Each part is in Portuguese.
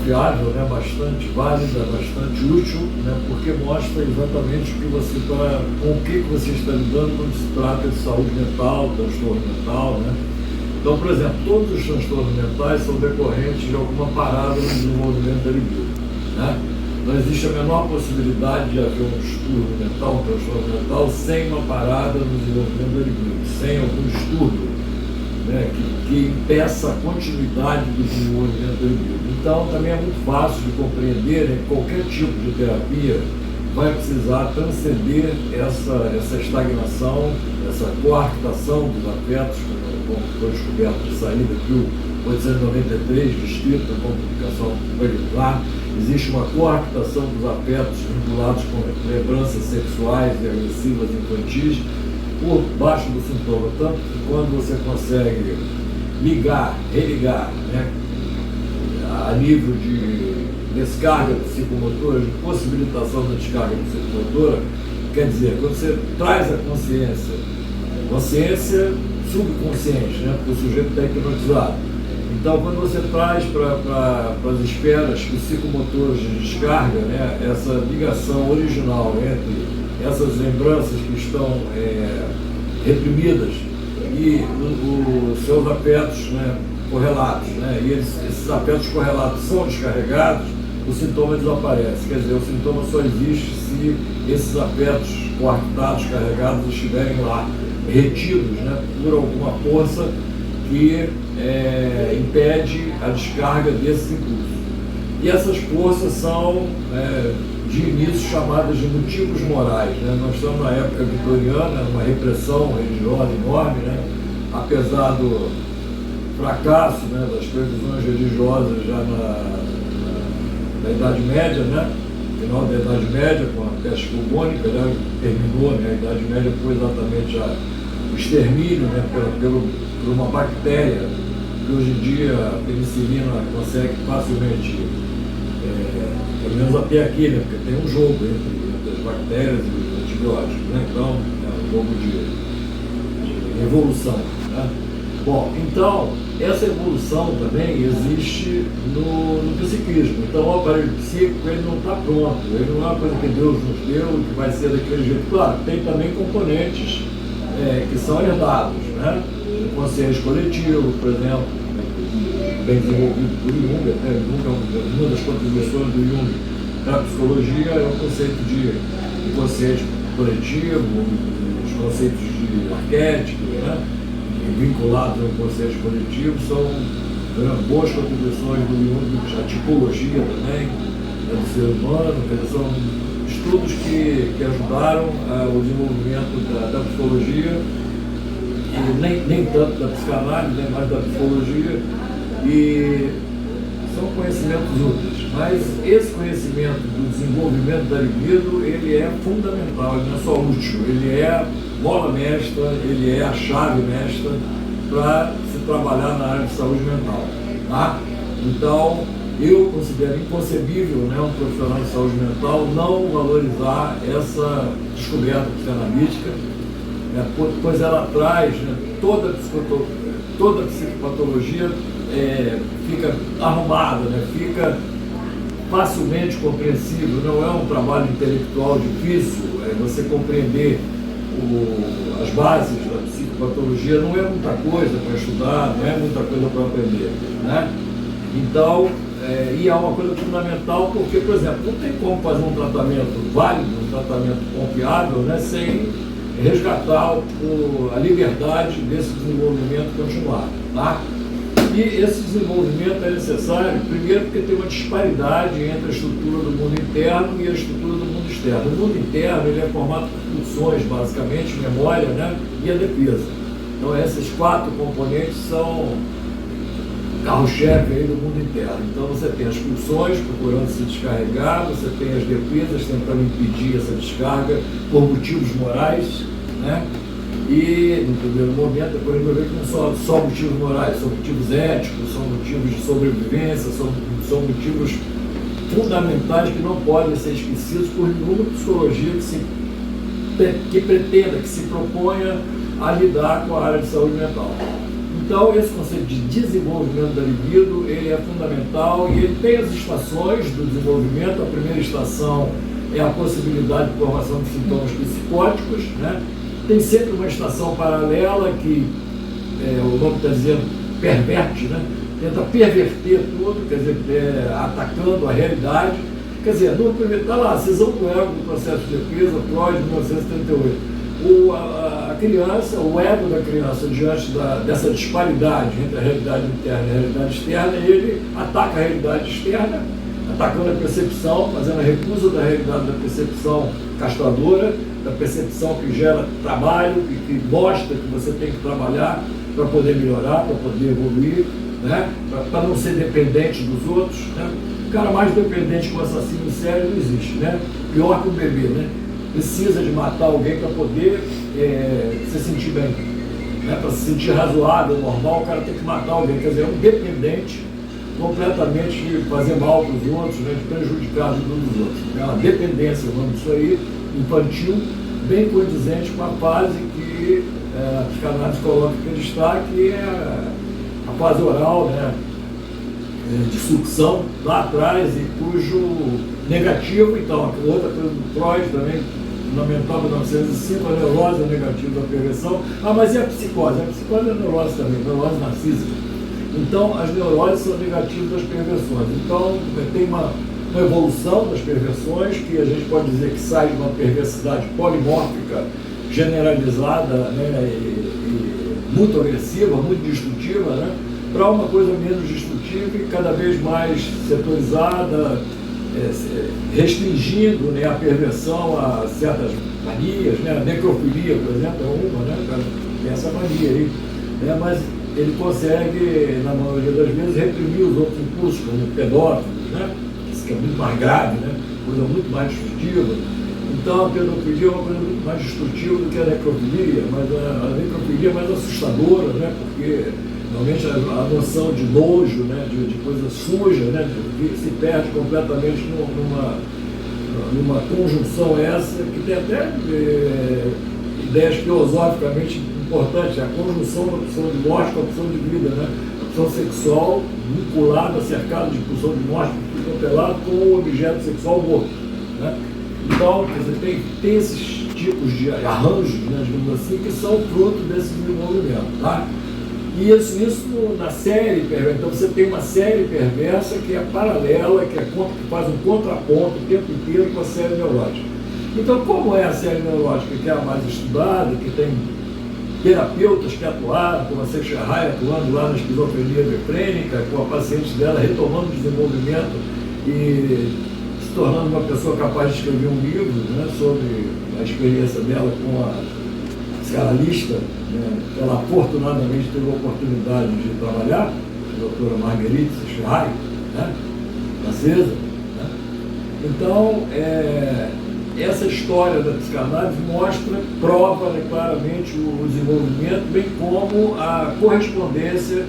confiável, né, bastante válida, bastante útil, né, porque mostra exatamente o que você com o que você está lidando quando se trata de saúde mental, transtorno mental, né? Então, por exemplo, todos os transtornos mentais são decorrentes de alguma parada no desenvolvimento da libido, né? Não existe a menor possibilidade de haver um distúrbio mental, um transtorno mental, sem uma parada no desenvolvimento da libido, sem algum distúrbio, né, que impeça a continuidade do desenvolvimento da libido. Então, também é muito fácil de compreender, né, que qualquer tipo de terapia vai precisar transcender essa estagnação, essa coartação dos afetos, como foi descoberto de saída aqui, o 893, descrito na publicação Pegular. Existe uma coartação dos afetos vinculados com lembranças sexuais e agressivas infantis por baixo do sintoma, tanto que quando você consegue religar, né, a nível de descarga psicomotora, de possibilitação da descarga psicomotora, quer dizer, quando você traz a consciência subconsciente, né, porque o sujeito está hipnotizado. Então, quando você traz para as esferas psicomotoras de descarga, né, essa ligação original entre essas lembranças que estão reprimidas e os seus afetos, né, correlatos, né, e esses afetos correlatos são descarregados, o sintoma desaparece. Quer dizer, o sintoma só existe se esses afetos coartados, carregados, estiverem lá, retidos, né, por alguma força que impede a descarga desses impulsos. E essas forças são, de início, chamadas de motivos morais, né? Nós estamos na época vitoriana, uma repressão religiosa enorme, né? Apesar do fracasso, né, das previsões religiosas já na Idade Média, né? Final da Idade Média, com a peste bubônica, né, terminou, né? A Idade Média foi exatamente o extermínio, né, por uma bactéria que hoje em dia a penicilina consegue facilmente, pelo menos até aqui, né, porque tem um jogo entre as bactérias e os antibióticos, né? Então é um jogo de evolução, né? Bom, então essa evolução também existe no psiquismo. Então o aparelho psíquico ele não está pronto, ele não é uma coisa que Deus nos deu e que vai ser daquele jeito. Claro, tem também componentes que são herdados, né? O consciente coletivo, por exemplo, bem desenvolvido por Jung, até Jung, uma das contribuições do Jung na psicologia é o conceito de consciente coletivo, os conceitos de arquétipos, né, vinculados ao consciente coletivo, são boas contribuições do Jung, a tipologia também, né, do ser humano, são estudos que ajudaram o desenvolvimento da psicologia, e nem tanto da psicanálise, né, mas da psicologia, e são conhecimentos úteis. Mas esse conhecimento do desenvolvimento da libido, ele é fundamental, ele não é só útil, ele é bola mestra, ele é a chave mestra para se trabalhar na área de saúde mental, tá? Então, eu considero inconcebível, né, um profissional de saúde mental não valorizar essa descoberta psicanalítica, né, pois ela traz, né, toda a psicopatologia fica arrumada, né, fica facilmente compreensível, não é um trabalho intelectual difícil, você compreender as bases da psicopatologia, não é muita coisa para estudar, não é muita coisa para aprender, né? Então, e é uma coisa fundamental porque, por exemplo, não tem como fazer um tratamento válido, um tratamento confiável, né, sem resgatar a liberdade desse desenvolvimento continuado, tá? E esse desenvolvimento é necessário, primeiro, porque tem uma disparidade entre a estrutura do mundo interno e a estrutura do mundo externo. O mundo interno ele é formado por pulsões, basicamente, memória, né, e a defesa. Então, esses 4 componentes são carro-chefe aí do mundo interno. Então, você tem as pulsões procurando se descarregar, você tem as defesas tentando impedir essa descarga por motivos morais, né? E, no primeiro momento, depois eu ver que não são só motivos morais, são motivos éticos, são motivos de sobrevivência, são motivos fundamentais que não podem ser esquecidos por nenhuma psicologia que pretenda, que se proponha a lidar com a área de saúde mental. Então, esse conceito de desenvolvimento da libido, ele é fundamental e ele tem as estações do desenvolvimento. A primeira estação é a possibilidade de formação de sintomas psicóticos, né? Tem sempre uma estação paralela que, o nome está dizendo, perverte, né? Tenta perverter tudo, quer dizer, atacando a realidade. Quer dizer, no primeiro, está lá, cisão do ego do processo de defesa, Freud, 1978. A criança, o ego da criança, diante dessa disparidade entre a realidade interna e a realidade externa, ele ataca a realidade externa, atacando a percepção, fazendo a recusa da realidade da percepção castradora, da percepção que gera trabalho, que mostra que você tem que trabalhar para poder melhorar, para poder evoluir, né? Para não ser dependente dos outros. Né? O cara mais dependente que um assassino em série não existe, né? Pior que um bebê, né? Precisa de matar alguém para poder se sentir bem, né? Para se sentir razoável, normal, o cara tem que matar alguém, quer dizer, é um dependente completamente de fazer mal para os outros, né? De prejudicar a vida dos outros. É uma dependência, o nome disso aí, infantil, bem condizente com a fase que a psicanálise coloca em destaque, é a fase oral, né? De sucção lá atrás, e cujo negativo, então, outra coisa do Freud também, fundamental em 1905, a neurose é negativa da perversão. Mas e a psicose? A psicose é neurose também, neurose narcísica. Então, as neuroses são negativas das perversões. Então, tem uma evolução das perversões, que a gente pode dizer que sai de uma perversidade polimórfica, generalizada, né, e muito agressiva, muito destrutiva, né, para uma coisa menos destrutiva e cada vez mais setorizada, restringindo, né, a perversão a certas manias, né? A necrofilia, por exemplo, é uma, né? Tem essa mania aí, né? Mas ele consegue, na maioria das vezes, reprimir os outros impulsos, como pedófilos, né? Isso que é muito mais grave, né? Coisa muito mais destrutiva. Então a pedofilia é uma coisa muito mais destrutiva do que a necrofilia, mas a necrofilia é mais assustadora, né? Porque realmente a noção de nojo, né, de coisa suja, né, se perde completamente numa conjunção essa, que tem até ideias filosoficamente importantes, a conjunção da opção de morte com a opção de vida, né, a opção sexual vinculada, cercada de pulsão de morte, atropelado com o objeto sexual morto. Né. Então, quer dizer, tem esses tipos de arranjos, né, digamos assim, que são fruto desse desenvolvimento. Tá? E isso na série perversa. Então você tem uma série perversa que é paralela, que faz um contraponto o tempo inteiro com a série neurótica. Então, como é a série neurótica, que é a mais estudada, que tem terapeutas que atuaram, como a Seixarrai atuando lá na esquizofrenia efrênica, com a paciente dela retomando o desenvolvimento e se tornando uma pessoa capaz de escrever um livro, né, sobre a experiência dela com a psicanalista, né? Ela afortunadamente teve a oportunidade de trabalhar, a doutora Marguerite Seixarrai, né? Francesa. Né? Então, essa história da psicanálise prova, né, claramente o desenvolvimento, bem como a correspondência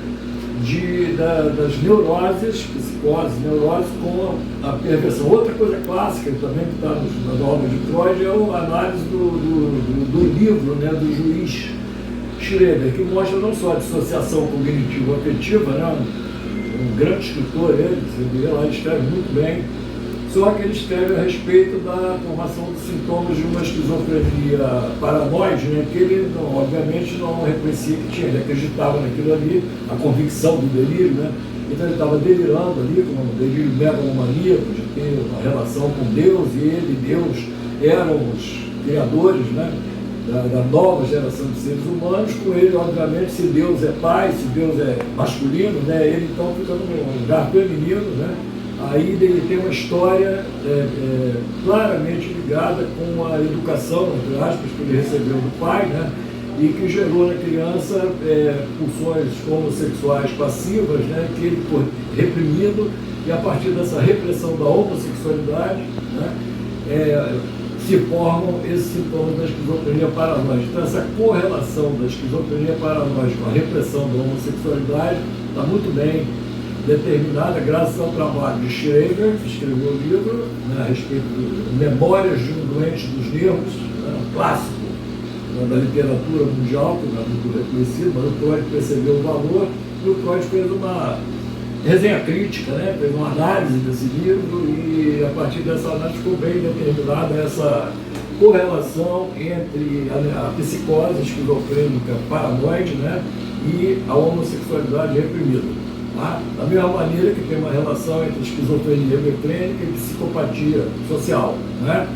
das neuroses, psicoses, neuroses com a perversão. Outra coisa clássica também que está na obra de Freud é a análise do livro, né, do juiz Schreber, que mostra não só a dissociação cognitivo-afetiva, né, um grande escritor, você vê lá, ele escreve muito bem, só que ele escreve a respeito da formação dos sintomas de uma esquizofrenia paranoide, né, que ele, obviamente, não reconhecia que tinha, ele acreditava naquilo ali, a convicção do delírio, né, então ele estava delirando ali, com um delírio megalomaníaco, de ter uma relação com Deus, e ele e Deus eram os criadores, né, da nova geração de seres humanos. Com ele, obviamente, se Deus é pai, se Deus é masculino, né, ele então fica num lugar feminino, né. Aí ele tem uma história claramente ligada com a educação, entre aspas, que ele recebeu do pai, né, e que gerou na criança pulsões homossexuais passivas, né, que ele foi reprimindo, e a partir dessa repressão da homossexualidade, né, se formam esses sintomas da esquizofrenia paranoide. Então, essa correlação da esquizofrenia paranoide com a repressão da homossexualidade está muito bem determinada graças ao trabalho de Schreber, que escreveu o livro, né, a respeito de Memórias de um Doente dos Nervos, né, um clássico da literatura mundial, que não é muito reconhecido, mas o Freud percebeu o valor e o Freud fez uma resenha crítica, né? Fez uma análise desse livro e a partir dessa análise ficou bem determinada essa correlação entre a psicose esquizofrênica paranoide, né? E a homossexualidade reprimida. Tá? Da mesma maneira que tem uma relação entre esquizofrenia hebefrênica e psicopatia social, né?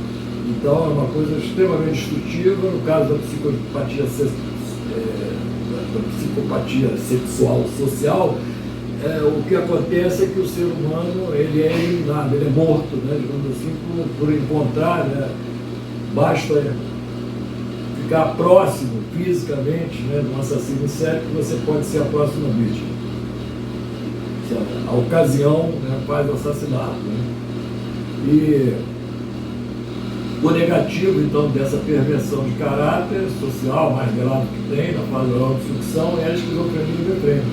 Então é uma coisa extremamente destrutiva. No caso da psicopatia sexual social, o que acontece é que o ser humano ele é eliminado, ele é morto, né? Digamos assim, por encontrar, né? Basta ficar próximo fisicamente, né, de um assassino em série que você pode ser a próxima vítima. A ocasião, né, faz o assassinato. Né? E o negativo, então, dessa perversão de caráter social mais grave que tem na fase oral de sucção é a esquizofrenia hebefrênica,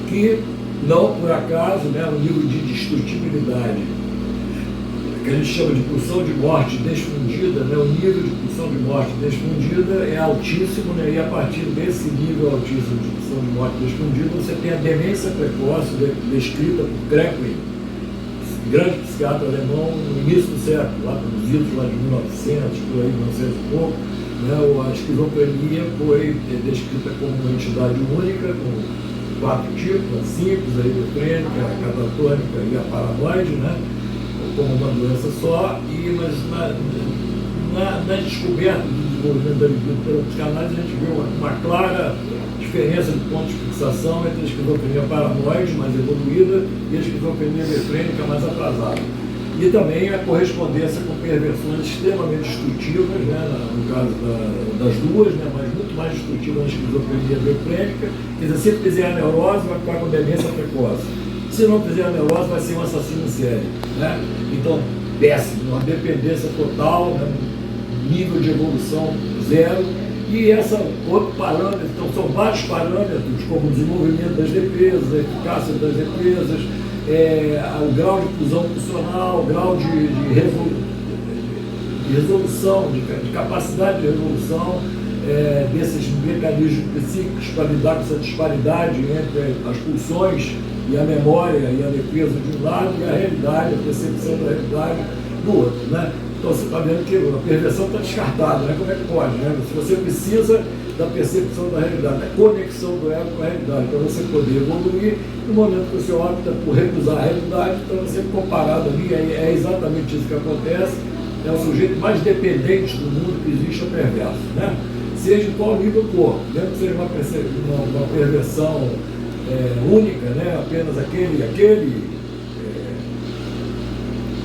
que não por acaso, né, o nível de destrutibilidade que a gente chama de pulsão de morte desfundida, né, o nível de pulsão de morte desfundida é altíssimo, né, e a partir desse nível altíssimo de pulsão de morte desfundida você tem a demência precoce descrita por Kraepelin, grande psiquiatra alemão no início do século, lá nos idos lá de 1900, por aí, 1900 e pouco, né, a esquizofrenia foi descrita como uma entidade única, com 4 tipos, a simples, a hebefrênica, a catatônica e a paranoide, né, como uma doença só, mas na descoberta do desenvolvimento da libido pela psicanálise a gente vê uma clara diferença de ponto de fixação entre a esquizofrenia paranoide, mais evoluída, e a esquizofrenia hebefrênica, mais atrasada. E também a correspondência com perversões extremamente destrutivas, né, no caso das duas, né, mas muito mais destrutiva na esquizofrenia hebefrênica. Quer dizer, se fizer a neurose, vai ficar com demência precoce. Se não fizer a neurose, vai ser um assassino em série. Né? Então, péssimo, uma dependência total, né? Nível de evolução zero. E essa outro parâmetro, então são vários parâmetros, como o desenvolvimento das defesas, a eficácia das defesas, o grau de fusão funcional, o grau de resolução, de capacidade de resolução desses mecanismos psíquicos para lidar com essa disparidade entre as pulsões e a memória e a defesa de um lado e a realidade, a percepção da realidade do outro. Né? Então você está vendo que a perversão está descartada, né? Como é que pode? Né? Se você precisa da percepção da realidade, da conexão do ego com a realidade, para você poder evoluir, no momento que você opta por recusar a realidade, então você é comparado ali, é exatamente isso que acontece, é o sujeito mais dependente do mundo que existe, é o perverso. Né? Seja em qual nível for, mesmo que seja uma perversão única, né? Apenas aquele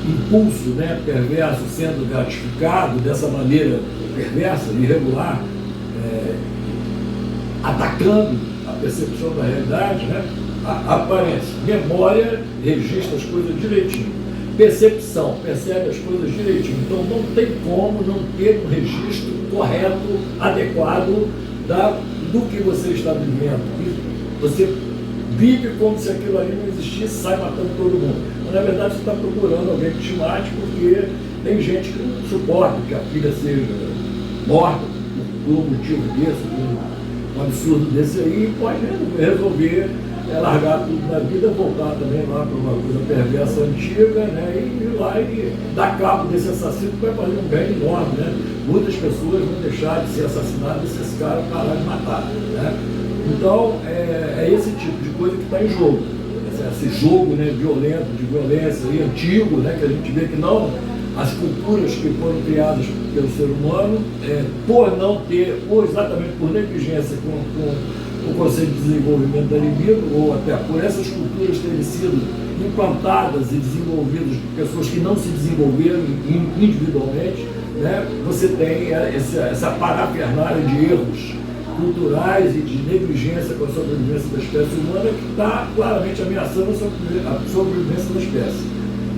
impulso, né, perverso sendo gratificado dessa maneira perversa, irregular, atacando a percepção da realidade, né? Aparece. Memória registra as coisas direitinho. Percepção, percebe as coisas direitinho. Então não tem como não ter um registro correto, adequado do que você está vivendo. E você vive como se aquilo ali não existisse, sai matando todo mundo. Mas, na verdade, você está procurando alguém que te mate, porque tem gente que não suporta que a filha seja morta por um motivo desse, por um absurdo desse aí, e pode resolver largar tudo na vida, voltar também lá para uma coisa perversa antiga, né, e ir lá e dar cabo desse assassino, que vai fazer um bem enorme. Né? Muitas pessoas vão deixar de ser assassinadas se esse cara parar de matar. Né? Então, é esse tipo de coisa que está em jogo. Esse jogo, né, violento, de violência e antigo, né, que a gente vê que não, as culturas que foram criadas pelo ser humano, por não ter, ou exatamente por negligência com o conceito de desenvolvimento da libido, ou até por essas culturas terem sido implantadas e desenvolvidas por pessoas que não se desenvolveram individualmente, né, você tem essa parafernália de erros culturais e de negligência com a sobrevivência da espécie humana que está claramente ameaçando a sobrevivência da espécie.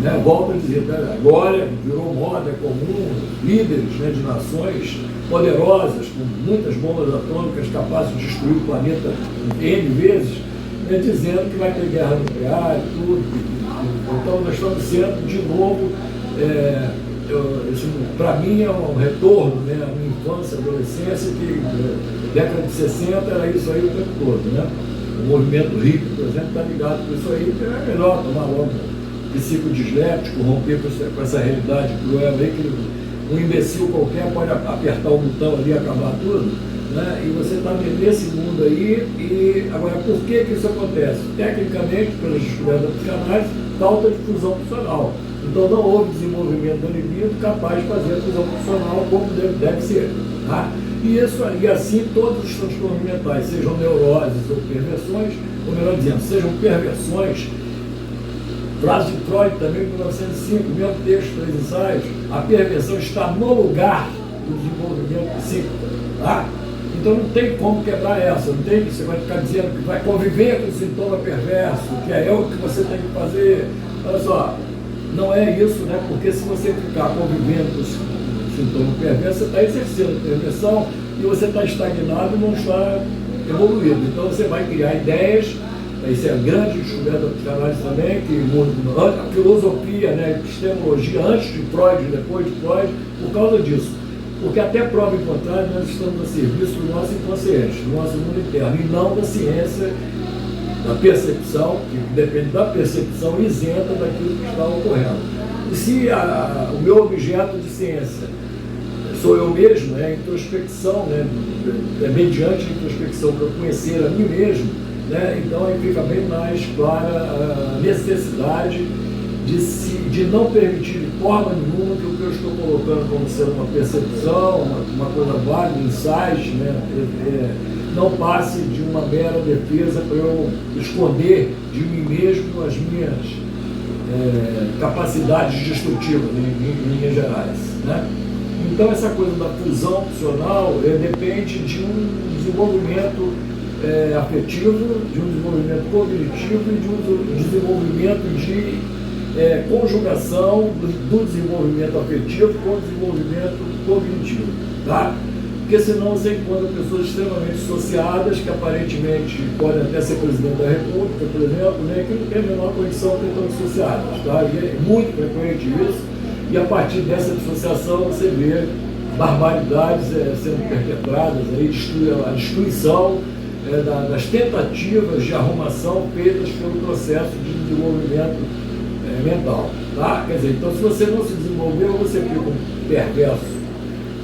Né? Volto a dizer, né? Agora virou moda, é comum, líderes, né, de nações poderosas, com muitas bombas atômicas capazes de destruir o planeta N vezes, né, dizendo que vai ter guerra nuclear e tudo. Então nós estamos sendo, de novo, para mim é um retorno, né, à minha infância, adolescência, que década de 60 era isso aí o tempo todo, né? O movimento hippie, por exemplo, está ligado com isso aí, que é melhor tomar logo um ciclo disléptico, romper com essa realidade cruel aí, que um imbecil qualquer pode apertar o botão ali e acabar tudo, né? E você está nesse mundo aí, e agora por que isso acontece? Tecnicamente, pelas descobertas dos canais, falta de fusão funcional. Então não houve desenvolvimento do libido capaz de fazer a fusão funcional como deve ser. Tá? E assim todos os transtornos mentais, sejam neuroses ou perversões, ou melhor dizendo, sejam perversões. Frase de Freud também, em 1905, mesmo texto, 3 ensaios, a perversão está no lugar do desenvolvimento psíquico. Tá? Então não tem como quebrar essa, não tem que você vai ficar dizendo que vai conviver com o sintoma perverso, que é o que você tem que fazer. Olha só, não é isso, né? Porque se você ficar convivendo com o sintoma perverso, você está exercendo a perversão e você está estagnado e não está evoluído. Então você vai criar ideias, isso é a grande descoberta dos canais também, que a filosofia, né, a epistemologia, antes de Freud e depois de Freud, por causa disso. Porque até prova em contrário, nós estamos a serviço do nosso inconsciente, do nosso mundo interno, e não da ciência, da percepção, que depende da percepção isenta daquilo que está ocorrendo. E se o meu objeto de ciência sou eu mesmo, é a introspecção, né, é mediante a introspecção para eu conhecer a mim mesmo, né, então aí fica bem mais clara a necessidade de não permitir de forma nenhuma que o que eu estou colocando como sendo uma percepção, uma coisa válida, um insight, né, não passe de uma mera defesa para eu esconder de mim mesmo as minhas capacidades destrutivas, em linhas gerais. Né? Então essa coisa da fusão opcional depende de um desenvolvimento afetivo, de um desenvolvimento cognitivo e de um desenvolvimento de conjugação do desenvolvimento afetivo com o desenvolvimento cognitivo. Tá? Porque senão você encontra pessoas extremamente dissociadas, que aparentemente podem até ser presidente da República, por exemplo, né, que não tem a menor condição de estar dissociadas. Tá? E é muito frequente isso, e a partir dessa dissociação você vê barbaridades sendo perpetradas, aí, a destruição das tentativas de arrumação feitas pelo processo de desenvolvimento mental. Tá? Quer dizer, então se você não se desenvolveu, você fica um perverso,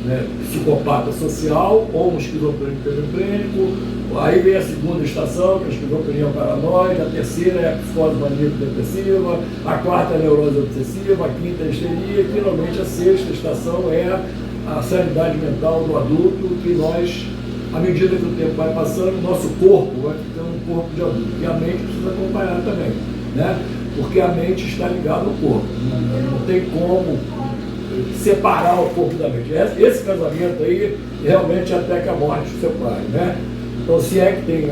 né, psicopata social ou um esquizofrênico perifrênico. Aí vem a segunda estação, que é a esquizofrenia paranoide, a terceira é a psicose maníaco-depressiva, a quarta é a neurose obsessiva, a quinta é a histeria, e finalmente a sexta estação é a sanidade mental do adulto, que nós, à medida que o tempo vai passando, o nosso corpo vai ficando um corpo de adulto. E a mente precisa acompanhar também, né? Porque a mente está ligada ao corpo. Não tem como separar o corpo da mente. Esse casamento aí realmente até que a morte se separe, né? Então, se é que tem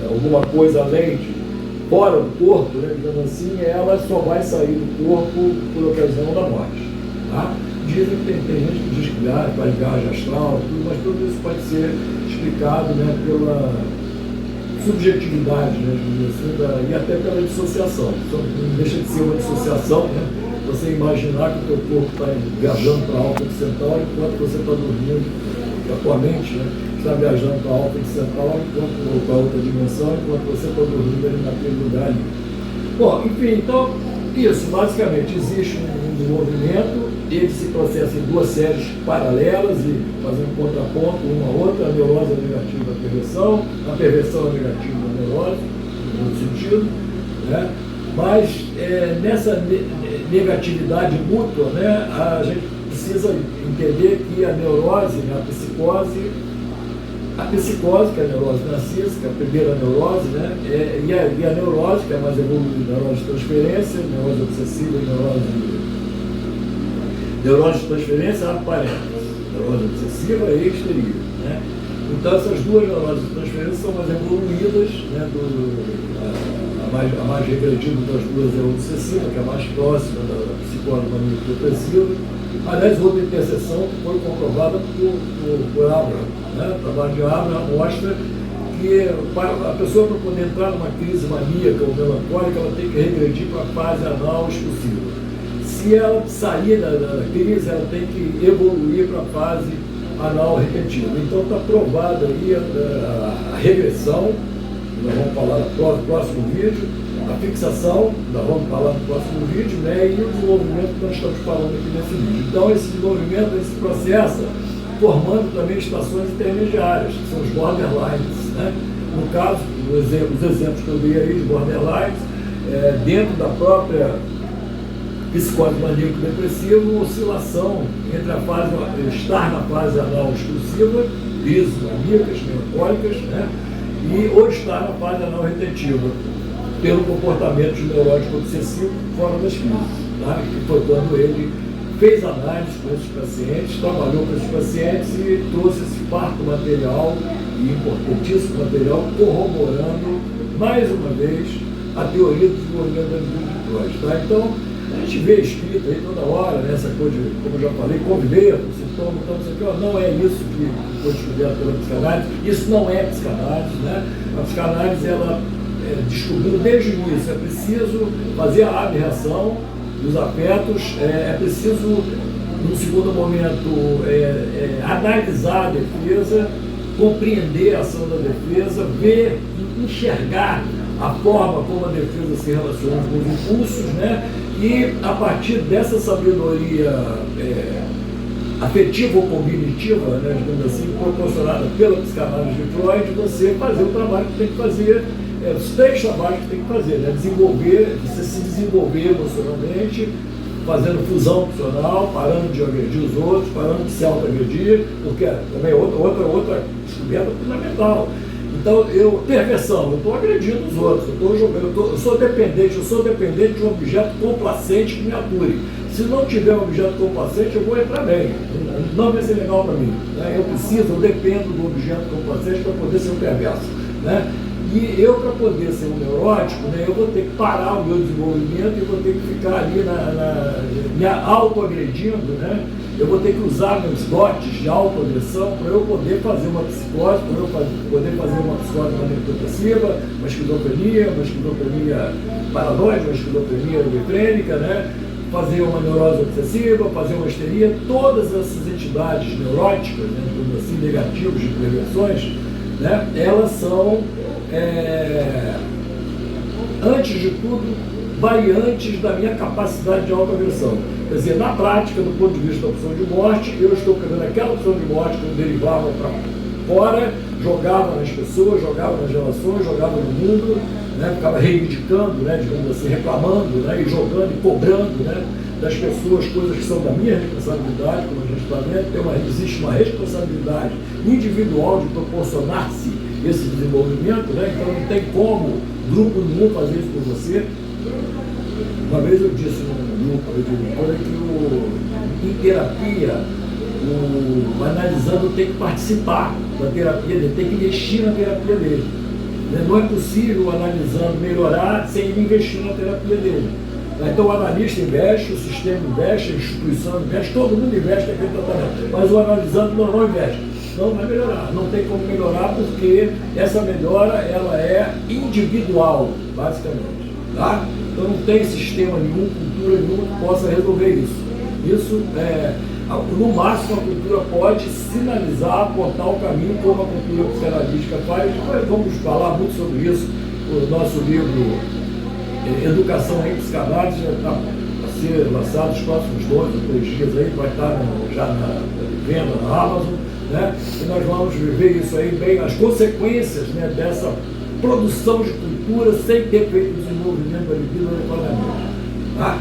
alguma coisa além de fora do corpo, né, digamos assim, ela só vai sair do corpo por ocasião da morte. Tá? Dizem que tem gente que diz que faz viagem astral, tudo, mas tudo isso pode ser explicado, né, pela subjetividade, né, assim, e até pela dissociação. Então, não deixa de ser uma dissociação, né? Você imaginar que o teu corpo está viajando para a alta central enquanto você está dormindo, que a tua mente, né, está viajando para a alta central enquanto para outra dimensão, enquanto você está dormindo ali naquele lugar ali. Bom, enfim, então, isso, basicamente, existe um desenvolvimento, ele se processa em duas séries paralelas e fazendo contraponto uma a outra, a neurose é negativa à perversão é negativa à neurose, no outro sentido, né? Mas nessa negatividade mútua, né, a gente precisa entender que a neurose, né, a psicose, que é a neurose narcísica, a primeira neurose, né, e a neurose, que é a mais evoluída, neurose de transferência, neurose obsessiva e neurose de transferência, neurose obsessiva e histeria. Né? Então essas duas neuroses de transferência são mais evoluídas, né, a mais regrediva das duas é a obsessiva, que é a mais próxima da psicose maníaco-depressiva. Aliás, outra interseção que foi comprovada por Abraham. Né? O trabalho de Abraham mostra que a pessoa, para poder entrar numa crise maníaca ou melancólica, ela tem que regredir para a fase anal exclusiva. se ela sair da crise, ela tem que evoluir para a fase anal retentiva. Então está provada aí a regressão, nós vamos falar no próximo vídeo, a fixação, nós vamos falar no próximo vídeo, né, e o desenvolvimento que nós estamos falando aqui nesse vídeo. Então esse desenvolvimento, esse processo, formando também estações intermediárias, que são os borderlines, né? No caso, os exemplos que eu dei aí de borderlines, dentro da própria psicose maníaco-depressiva, uma oscilação entre a fase, estar na fase anal exclusiva, crises maníacas, melancólicas, né? Ou estar na fase anal retentiva, pelo comportamento neurótico obsessivo fora das crises, tá? Que foi quando ele fez análise com esses pacientes, trabalhou com esses pacientes e trouxe esse farto material e importantíssimo material, corroborando mais uma vez a teoria do desenvolvimento da libido de Freud, tá? Então, a gente vê escrito aí toda hora, né, essa coisa de, como eu já falei, conviver, sintoma, então isso aqui, ó, não é isso que foi estudado pela psicanálise, isso não é psicanálise, né? A psicanálise, ela descobriu desde o início, é preciso fazer a abreação dos afetos, é preciso, num segundo momento, analisar a defesa, compreender a ação da defesa, ver, enxergar a forma como a defesa se relaciona com os impulsos, né? E a partir dessa sabedoria afetiva ou cognitiva, né, digamos assim, proporcionada pela psicanálise de Freud, você fazer o trabalho que tem que fazer, os 3 trabalhos que tem que fazer, né? Você se desenvolver emocionalmente, fazendo fusão funcional, parando de agredir os outros, parando de se auto-agredir, porque também outra descoberta fundamental. Então, perversão, eu estou agredindo os outros, eu sou dependente de um objeto complacente que me ature. Se não tiver um objeto complacente, eu vou entrar bem, não vai ser legal para mim, né? Eu dependo do objeto complacente para poder ser um perverso, né? E eu, para poder ser um neurótico, né, eu vou ter que parar o meu desenvolvimento e vou ter que ficar ali me auto-agredindo, né? Eu vou ter que usar meus dotes de autoagressão para eu poder fazer uma psicose, para eu poder fazer uma psicose maníaco-depressiva, uma esquizofrenia paranoide, uma esquizofrenia bifrênica, né? Fazer uma neurose obsessiva, fazer uma histeria. Todas essas entidades neuróticas, né, assim, negativas de perversões, né, elas são, antes de tudo, variantes da minha capacidade de autoagressão. Quer dizer, na prática, do ponto de vista da opção de morte, eu estou pegando aquela opção de morte que eu derivava para fora, jogava nas pessoas, jogava nas relações, jogava no mundo, né, ficava reivindicando, né, digamos assim, reclamando, né, e jogando e cobrando, né, das pessoas coisas que são da minha responsabilidade, como a gente está vendo. Existe uma responsabilidade individual de proporcionar-se esse desenvolvimento, né? Então não tem como grupo nenhum fazer isso por você. Uma vez eu disse num grupo que em terapia o analisando tem que participar da terapia dele, tem que investir na terapia dele. Não é possível o analisando melhorar sem ele investir na terapia dele. Então o analista investe, o sistema investe, a instituição investe, todo mundo investe naquele tratamento, mas o analisando não investe. Não vai melhorar, não tem como melhorar porque essa melhora ela é individual, basicamente. Tá? Então não tem sistema nenhum, cultura nenhuma que possa resolver isso. Isso no máximo a cultura pode sinalizar, apontar o caminho como a cultura psicanalítica faz. Nós vamos falar muito sobre isso no nosso livro Educação em Psicanálise, já está a ser lançado nos próximos 2 ou 3 dias aí, vai estar já na venda na Amazon, né? E nós vamos ver isso aí bem, as consequências, né, dessa produção de cultura sem ter feito o desenvolvimento da libido adequadamente. Tá?